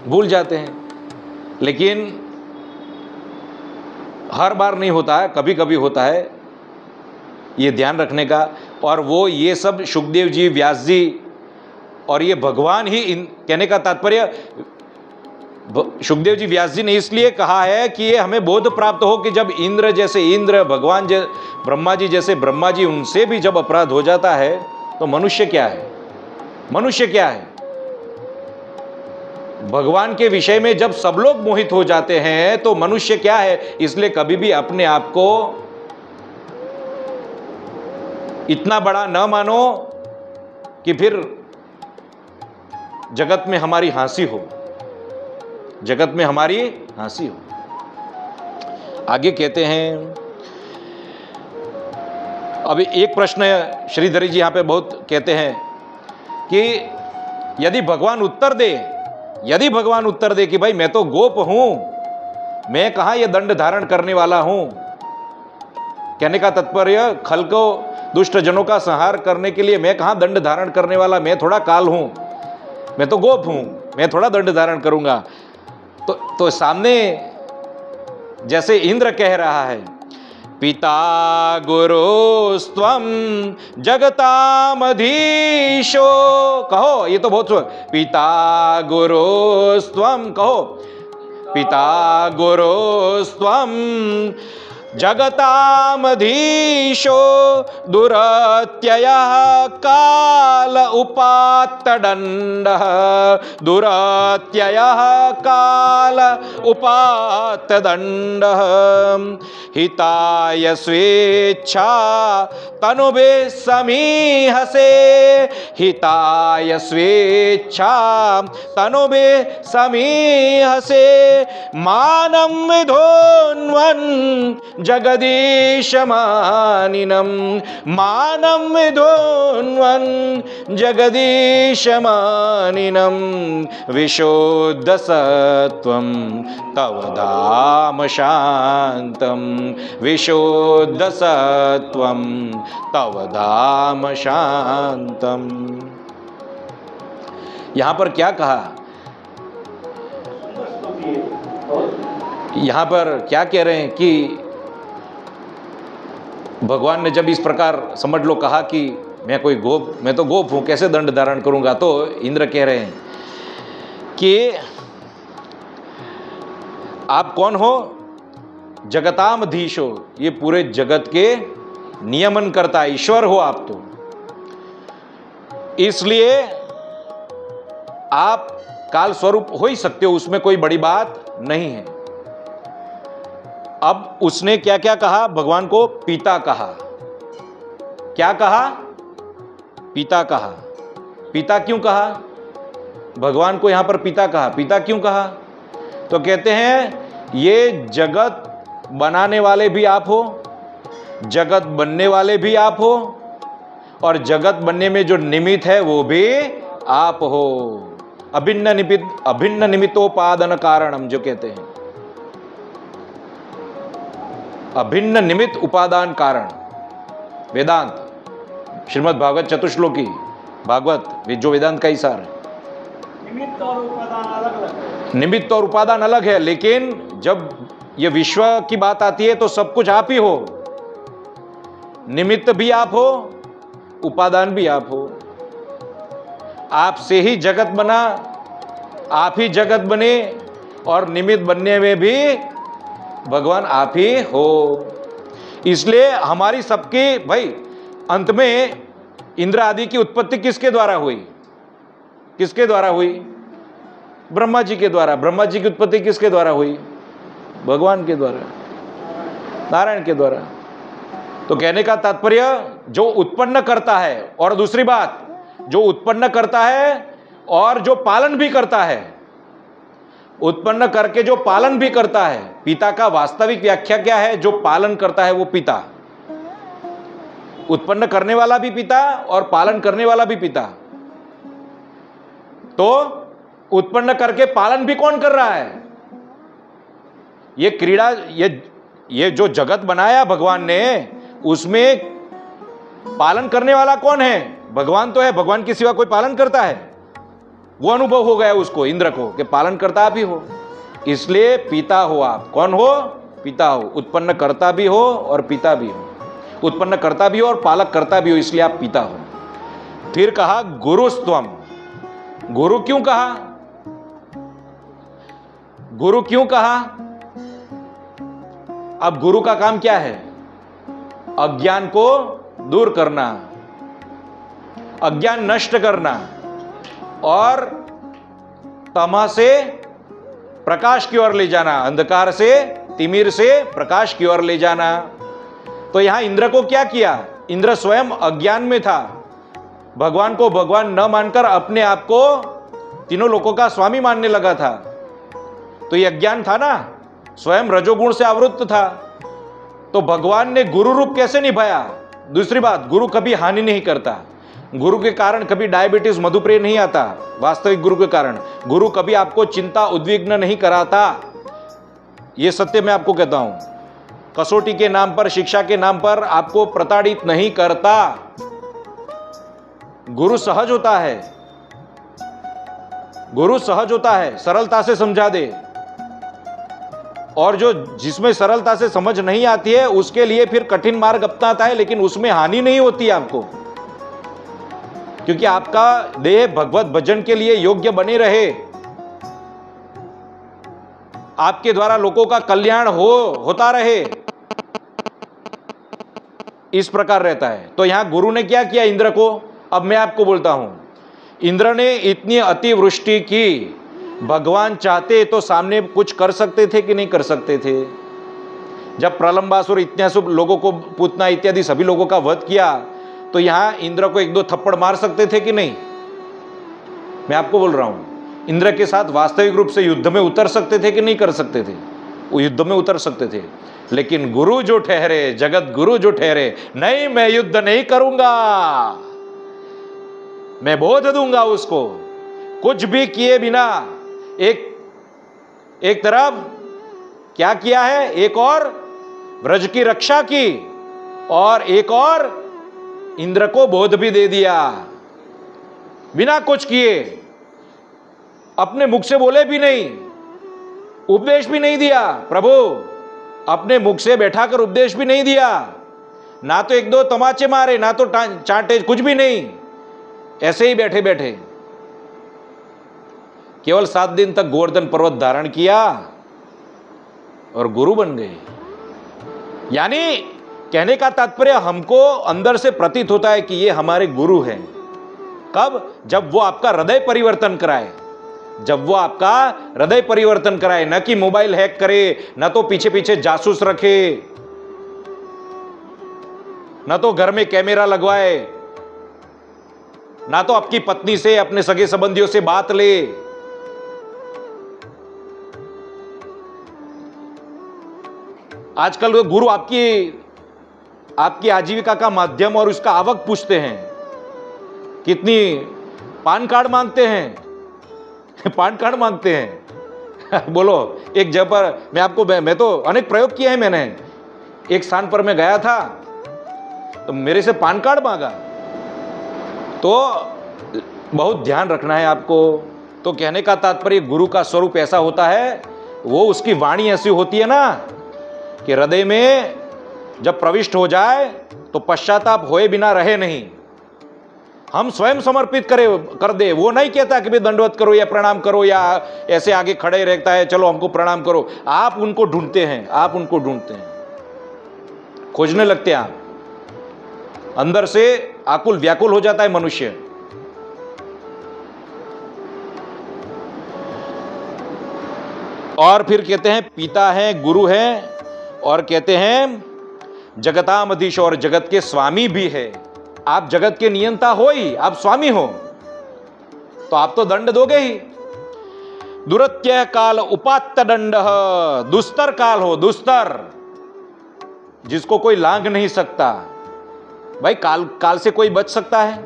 भूल जाते हैं। लेकिन हर बार नहीं होता है, कभी कभी होता है, ये ध्यान रखने का। और वो ये सब शुकदेव जी, व्यास जी और ये भगवान ही, कहने का तात्पर्य शुकदेव जी व्यास जी ने इसलिए कहा है कि ये हमें बोध प्राप्त हो कि जब इंद्र जैसे इंद्र, भगवान ब्रह्मा जी जैसे ब्रह्मा जी, उनसे भी जब अपराध हो जाता है तो मनुष्य क्या है? मनुष्य क्या है? भगवान के विषय में जब सब लोग मोहित हो जाते हैं तो मनुष्य क्या है? इसलिए कभी भी अपने आप को इतना बड़ा न मानो कि फिर जगत में हमारी हंसी हो, जगत में हमारी हंसी हो। आगे कहते हैं, अभी एक प्रश्न है, श्रीधरी जी यहां पे बहुत कहते हैं कि यदि भगवान उत्तर दे कि भाई मैं तो गोप हूं, मैं कहां ये दंड धारण करने वाला हूं, कहने का तात्पर्य खल को, दुष्ट जनों का संहार करने के लिए मैं कहां दंड धारण करने वाला, मैं थोड़ा काल हूं, मैं तो गोप हूं, मैं थोड़ा दंड धारण करूंगा। तो सामने जैसे इंद्र कह रहा है, पिता गुरुस्त्वं जगतामधीशो, कहो, ये तो बहुत पिता गुरुस्त्वं, कहो, पिता गुरुस्त्वं जगतामधीशो दुरत्ययः काल उपात्तदण्डः, दुरत्ययः काल उपात्तदण्डः, हिताय स्वेच्छा तनुभिः समीहसे, हिताय स्वेच्छा तनुभिः समीहसे, मानं विधोन्वन् जगदीशमानिनं, मानं विधोन्वन् जगदीशमानिनं, विशुद्धसत्त्वं तव धाम शान्तं, विशुद्धसत्त्वं तव धाम शान्तं। यहां पर क्या कहा? यहां पर क्या कह रहे हैं कि भगवान ने जब इस प्रकार समझ लो कहा कि मैं तो गोप हूं, कैसे दंड धारण करूंगा, तो इंद्र कह रहे हैं कि आप कौन हो? जगतामधीश हो, ये पूरे जगत के नियमन करता ईश्वर हो आप। तो इसलिए आप काल स्वरूप हो ही सकते हो, उसमें कोई बड़ी बात नहीं है। अब उसने क्या क्या कहा? भगवान को पिता कहा। क्या कहा? पिता कहा। पिता क्यों कहा? भगवान को यहां पर पिता कहा। पिता क्यों कहा? तो कहते हैं ये जगत बनाने वाले भी आप हो, जगत बनने वाले भी आप हो, और जगत बनने में जो निमित्त है वो भी आप हो। अभिन्न निमित्तोपादान कारणम जो कहते हैं, अभिन्न निमित्त उपादान कारण। वेदांत श्रीमद् भागवत चतुश्लोकी भागवत जो वेदांत का ही सार है। निमित्त और उपादान अलग अलग है। निमित्त और उपादान अलग है, लेकिन जब ये विश्व की बात आती है तो सब कुछ आप ही हो। निमित्त भी आप हो, उपादान भी आप हो। आपसे ही जगत बना, आप ही जगत बने, और निमित्त बनने में भी भगवान आप ही हो। इसलिए हमारी सबकी भाई अंत में इंद्र आदि की उत्पत्ति किसके द्वारा हुई? किसके द्वारा हुई? ब्रह्मा जी के द्वारा। ब्रह्मा जी की उत्पत्ति किसके द्वारा हुई? भगवान के द्वारा, नारायण के द्वारा। तो कहने का तात्पर्य जो उत्पन्न करता है, और दूसरी बात जो उत्पन्न करता है और जो पालन भी करता है, उत्पन्न करके जो पालन भी करता है, पिता का वास्तविक व्याख्या क्या है? जो पालन करता है वो पिता। उत्पन्न करने वाला भी पिता और पालन करने वाला भी पिता। तो उत्पन्न करके पालन भी कौन कर रहा है? ये क्रीड़ा, ये जो जगत बनाया भगवान ने, उसमें पालन करने वाला कौन है? भगवान तो है। भगवान के सिवा कोई पालन करता है? वो अनुभव हो गया उसको, इंद्र को, कि पालन करता आप ही हो। इसलिए पिता हो आप। कौन हो? पिता हो। उत्पन्न करता भी हो और पिता भी हो। उत्पन्न करता भी हो और पालक करता भी हो, इसलिए आप पिता हो। फिर कहा गुरुस्त्वम। गुरु क्यों कहा? गुरु क्यों कहा? अब गुरु का काम क्या है? अज्ञान को दूर करना, अज्ञान नष्ट करना, और तमः से प्रकाश की ओर ले जाना, अंधकार से, तिमिर से प्रकाश की ओर ले जाना। तो यहां इंद्र को क्या किया? इंद्र स्वयं अज्ञान में था। भगवान को भगवान न मानकर अपने आप को तीनों लोकों का स्वामी मानने लगा था। तो यह अज्ञान था ना, स्वयं रजोगुण से आवृत्त था। तो भगवान ने गुरु रूप कैसे निभाया? दूसरी बात, गुरु कभी हानि नहीं करता। गुरु के कारण कभी डायबिटीज, मधुप्रिय नहीं आता। वास्तविक गुरु के कारण गुरु कभी आपको चिंता, उद्विग्न नहीं कराता। यह सत्य मैं आपको कहता हूं। कसौटी के नाम पर, शिक्षा के नाम पर आपको प्रताड़ित नहीं करता। गुरु सहज होता है। गुरु सहज होता है, सरलता से समझा दे। और जो जिसमें सरलता से समझ नहीं आती है उसके लिए फिर कठिन मार्ग अपनाता है, लेकिन उसमें हानि नहीं होती आपको, क्योंकि आपका देह भगवत भजन के लिए योग्य बने रहे, आपके द्वारा लोगों का कल्याण होता रहे, इस प्रकार रहता है। तो यहां गुरु ने क्या किया इंद्र को? अब मैं आपको बोलता हूं, इंद्र ने इतनी अतिवृष्टि की, भगवान चाहते तो सामने कुछ कर सकते थे कि नहीं कर सकते थे? जब प्रलंबासुर इतने सब लोगों को, पूतना इत्यादि सभी लोगों का वध किया, तो यहां इंद्र को एक दो थप्पड़ मार सकते थे कि नहीं? मैं आपको बोल रहा हूं, इंद्र के साथ वास्तविक रूप से युद्ध में उतर सकते थे कि नहीं कर सकते थे? वो युद्ध में उतर सकते थे। लेकिन गुरु जो ठहरे, जगत गुरु जो ठहरे, नहीं मैं युद्ध नहीं करूंगा, मैं बोध दूंगा उसको, कुछ भी किए बिना। एक तरफ क्या किया है? एक और ब्रज की रक्षा की, और एक और इंद्र को बोध भी दे दिया बिना कुछ किए। अपने मुख से बोले भी नहीं, उपदेश भी नहीं दिया। प्रभु अपने मुख से बैठाकर उपदेश भी नहीं दिया, ना तो एक दो तमाचे मारे, ना तो चांटे, कुछ भी नहीं। ऐसे ही बैठे बैठे केवल 7 दिन तक गोवर्धन पर्वत धारण किया और गुरु बन गए। यानी कहने का तात्पर्य, हमको अंदर से प्रतीत होता है कि ये हमारे गुरु हैं। कब? जब वो आपका हृदय परिवर्तन कराए, जब वो आपका हृदय परिवर्तन कराए, न कि मोबाइल हैक करे, न तो पीछे पीछे जासूस रखे, न तो घर में कैमरा लगवाए, ना तो आपकी पत्नी से, अपने सगे संबंधियों से बात ले। आजकल वो गुरु आपकी आजीविका का माध्यम और उसका आवक पूछते हैं, कितनी पान कार्ड मांगते हैं पान कार्ड मांगते हैं बोलो। एक जगह पर मैं तो अनेक प्रयोग किए हैं मैंने। एक स्थान पर मैं गया था तो मेरे से पान कार्ड मांगा, तो बहुत ध्यान रखना है आपको। तो कहने का तात्पर्य गुरु का स्वरूप ऐसा होता है, वो उसकी वाणी ऐसी होती है ना कि हृदय में जब प्रविष्ट हो जाए तो पश्चाताप होए बिना रहे नहीं। हम स्वयं समर्पित कर दे। वो नहीं कहता कि भाई दंडवत करो या प्रणाम करो या ऐसे आगे खड़े रहता है चलो हमको प्रणाम करो। आप उनको ढूंढते हैं, आप उनको ढूंढते हैं, खोजने लगते हैं। आप अंदर से आकुल व्याकुल हो जाता है मनुष्य। और फिर कहते हैं पिता है, गुरु है, और कहते हैं जगतामधीश, और जगत के स्वामी भी है। आप जगत के नियंता हो ही, आप स्वामी हो, तो आप तो दंड दोगे ही। दुरत्य काल उपात्त दंड, दुस्तर काल हो, दुस्तर, जिसको कोई लांघ नहीं सकता। भाई काल से कोई बच सकता है?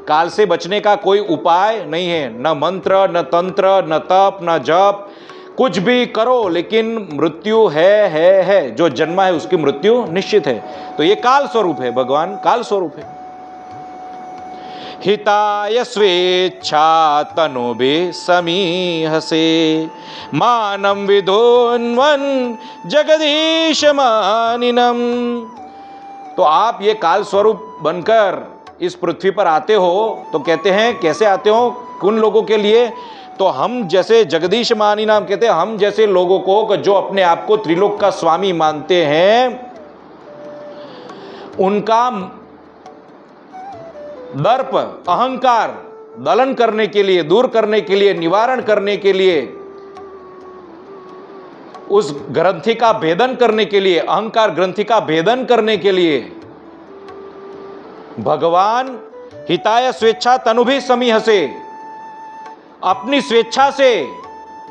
काल से बचने का कोई उपाय नहीं है, न मंत्र, न तंत्र, न तप, न जप, कुछ भी करो, लेकिन मृत्यु है। जो जन्मा है उसकी मृत्यु निश्चित है। तो ये काल स्वरूप है, भगवान काल स्वरूप है। हिताय स्वेच्छा तनोभे समीहसे, मानम विधोन्वन जगदीश मानिनम। तो आप ये काल स्वरूप बनकर इस पृथ्वी पर आते हो, तो कहते हैं कैसे आते हो, कुन लोगों के लिए? तो हम जैसे जगदीश मानी नाम कहते हैं, हम जैसे लोगों को जो अपने आप को त्रिलोक का स्वामी मानते हैं, उनका दर्प, अहंकार दलन करने के लिए, दूर करने के लिए, निवारण करने के लिए, उस ग्रंथि का भेदन करने के लिए, अहंकार ग्रंथि का भेदन करने के लिए भगवान हिताय स्वेच्छा तनुभि समीहसे, अपनी स्वेच्छा से,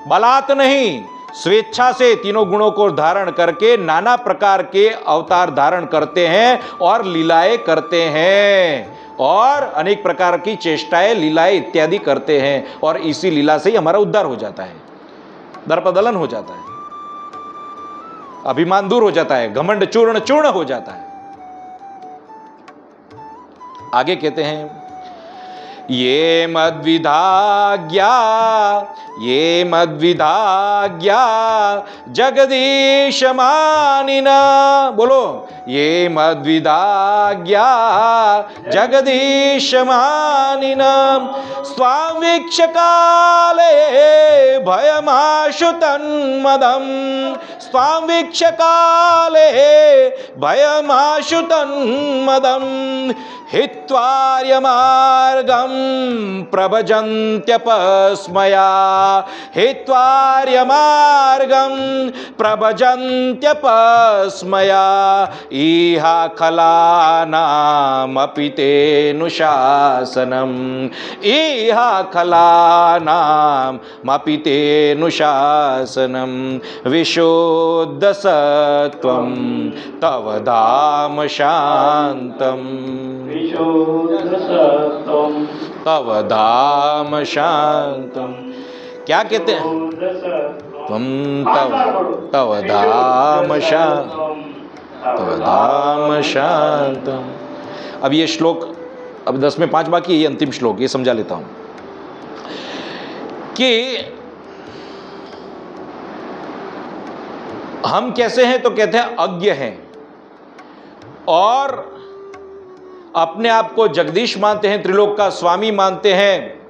बलात् नहीं, स्वेच्छा से तीनों गुणों को धारण करके नाना प्रकार के अवतार धारण करते हैं और लीलाएं करते हैं, और अनेक प्रकार की चेष्टाएं, लीलाएं इत्यादि करते हैं। और इसी लीला से ही हमारा उद्धार हो जाता है, दर्पदलन हो जाता है, अभिमान दूर हो जाता है, घमंड चूर्ण चूर्ण हो जाता है। आगे कहते हैं ये मद्विधाज्ञा जगदीश मानिना, बोलो ये मद्विधाज्ञा जगदीश मानिना, स्वामीक्ष काले भयमाशु तन्मदम, स्वामीक्ष काले भयमाशु तन्मदम, हित्वार्य मार्गम प्रभजन्त्यपस्मया, हित्वार्य मार्गम प्रभजन्त्यपस्मया, इहा खलानामपि तेऽनुशासनम्, इहा खलानामपि तेऽनुशासनम्, विशुद्धसत्त्वं तव धाम शान्तम्, तव धाम शांतम। क्या कहते हैं? तुम तव धाम शांतम, तव धाम शांतम। अब ये श्लोक, अब 10 में 5 बाकी, ये अंतिम श्लोक, ये समझा लेता हूं कि हम कैसे हैं। तो कहते हैं अज्ञ हैं और अपने आप को जगदीश मानते हैं, त्रिलोक का स्वामी मानते हैं।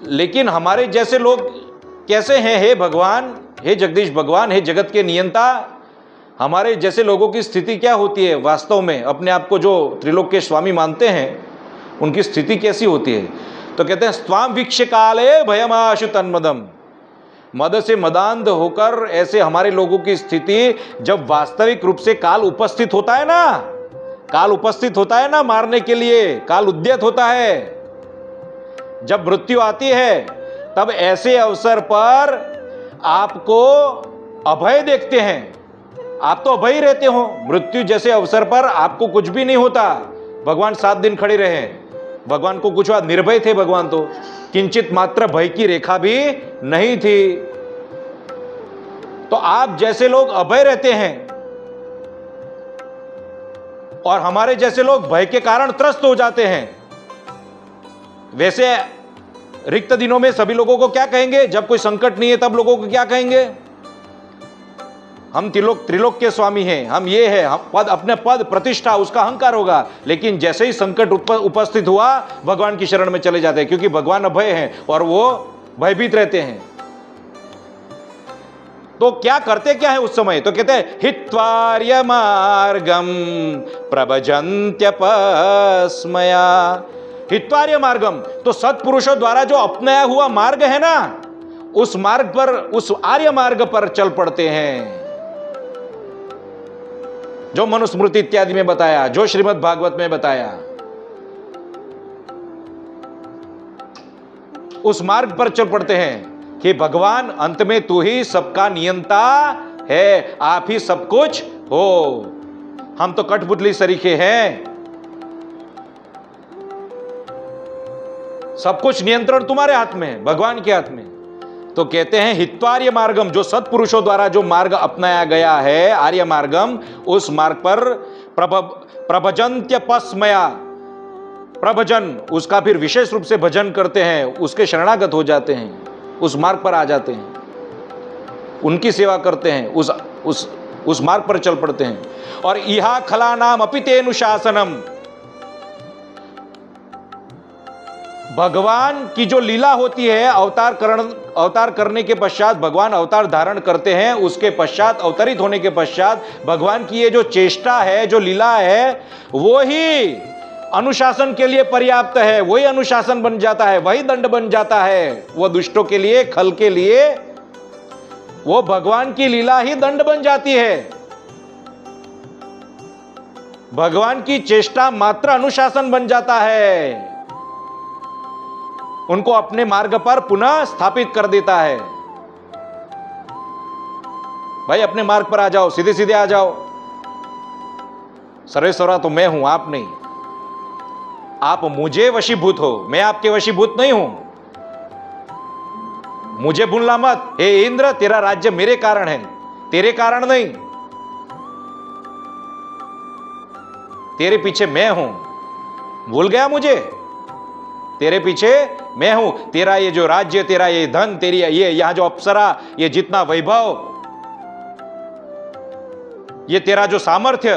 लेकिन हमारे जैसे लोग कैसे हैं? हे भगवान, हे जगदीश भगवान, हे जगत के नियंता, हमारे जैसे लोगों की स्थिति क्या होती है वास्तव में? अपने आप को जो त्रिलोक के स्वामी मानते हैं, उनकी स्थिति कैसी होती है? तो कहते हैं स्वाम वीक्ष्य काले भयमाशु तन्मदम, मद से मदांध होकर ऐसे हमारे लोगों की स्थिति, जब वास्तविक रूप से काल उपस्थित होता है ना, काल उपस्थित होता है ना मारने के लिए, काल उद्यत होता है, जब मृत्यु आती है, तब ऐसे अवसर पर आपको अभय देखते हैं, आप तो अभय रहते हो। मृत्यु जैसे अवसर पर आपको कुछ भी नहीं होता। भगवान 7 दिन खड़े रहे, भगवान को कुछ हुआ, निर्भय थे भगवान, तो किंचित मात्र भय की रेखा भी नहीं थी। तो आप जैसे लोग अभय रहते हैं और हमारे जैसे लोग भय के कारण त्रस्त हो जाते हैं। वैसे रिक्त दिनों में सभी लोगों को क्या कहेंगे? जब कोई संकट नहीं है तब लोगों को क्या कहेंगे? हम त्रिलोक के स्वामी हैं, हम ये है, हम पद, अपने पद प्रतिष्ठा, उसका अहंकार होगा। लेकिन जैसे ही संकट उपस्थित हुआ, भगवान की शरण में चले जाते हैं, क्योंकि भगवान अभय हैं और वो भयभीत रहते हैं। तो क्या करते क्या है उस समय? तो कहते हैं हित्वार्य मार्गम प्रभजन्त्यपस्मया। हित्वार्य मार्गम, तो सत्पुरुषों द्वारा जो अपनाया हुआ मार्ग है ना, उस मार्ग पर, उस आर्य मार्ग पर चल पड़ते हैं, जो मनुस्मृति इत्यादि में बताया, जो श्रीमद् भागवत में बताया, उस मार्ग पर चल पड़ते हैं कि भगवान अंत में तू ही सबका नियंता है, आप ही सब कुछ हो, हम तो कठपुतली सरीखे हैं, सब कुछ नियंत्रण तुम्हारे हाथ में है, भगवान के हाथ में। तो कहते हैं हित्वार्य मार्गम, जो सत्पुरुषों द्वारा जो मार्ग अपनाया गया है, आर्य मार्गम, उस मार्ग पर प्रभजन्त्यपस्मया, प्रभजन, उसका फिर विशेष रूप से भजन करते हैं, उसके शरणागत हो जाते हैं, उस मार्ग पर आ जाते हैं, उनकी सेवा करते हैं, उस मार्ग पर चल पड़ते हैं। और इहा खलानाम अपितेनुशासनम, भगवान की जो लीला होती है, अवतार करने के पश्चात, भगवान अवतार धारण करते हैं, उसके पश्चात, अवतरित होने के पश्चात, भगवान की ये जो चेष्टा है, जो लीला है, वो ही अनुशासन के लिए पर्याप्त है, वही अनुशासन बन जाता है, वही दंड बन जाता है। वो दुष्टों के लिए, खल के लिए, वो भगवान की लीला ही दंड बन जाती है। भगवान की चेष्टा मात्र अनुशासन बन जाता है, उनको अपने मार्ग पर पुनः स्थापित कर देता है। भाई अपने मार्ग पर आ जाओ, सीधे सीधे आ जाओ, सर्वेश्वरा तो मैं हूं, आप नहीं। आप मुझे वशीभूत हो, मैं आपके वशीभूत नहीं हूं। मुझे भूलना मत, हे इंद्र, तेरा राज्य मेरे कारण है, तेरे कारण नहीं। तेरे पीछे मैं हूं, भूल गया मुझे? तेरे पीछे मैं हूं, तेरा ये जो राज्य, तेरा ये धन, तेरी ये यहां जो अप्सरा, ये जितना वैभव, ये तेरा जो सामर्थ्य,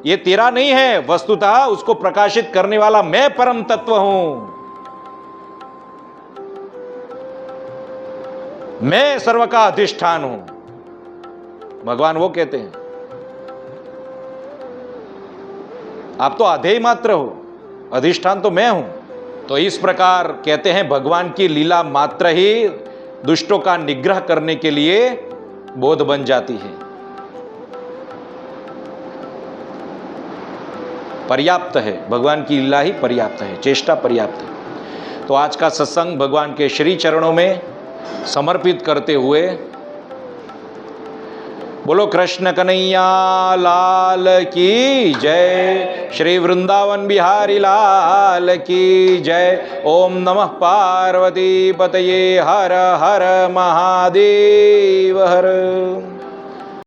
ये तेरा नहीं है, वस्तुतः उसको प्रकाशित करने वाला मैं परम तत्व हूं। मैं सर्व का अधिष्ठान हूं, भगवान वो कहते हैं। आप तो अधेय मात्र हो, अधिष्ठान तो मैं हूं। तो इस प्रकार कहते हैं भगवान की लीला मात्र ही दुष्टों का निग्रह करने के लिए बोध बन जाती है, पर्याप्त है। भगवान की लीला ही पर्याप्त है, चेष्टा पर्याप्त है। तो आज का सत्संग भगवान के श्री चरणों में समर्पित करते हुए बोलो कृष्ण कन्हैया लाल की जय, श्री वृंदावन बिहारी लाल की जय। ओम नमः पार्वती पतये, हर हर महादेव हर।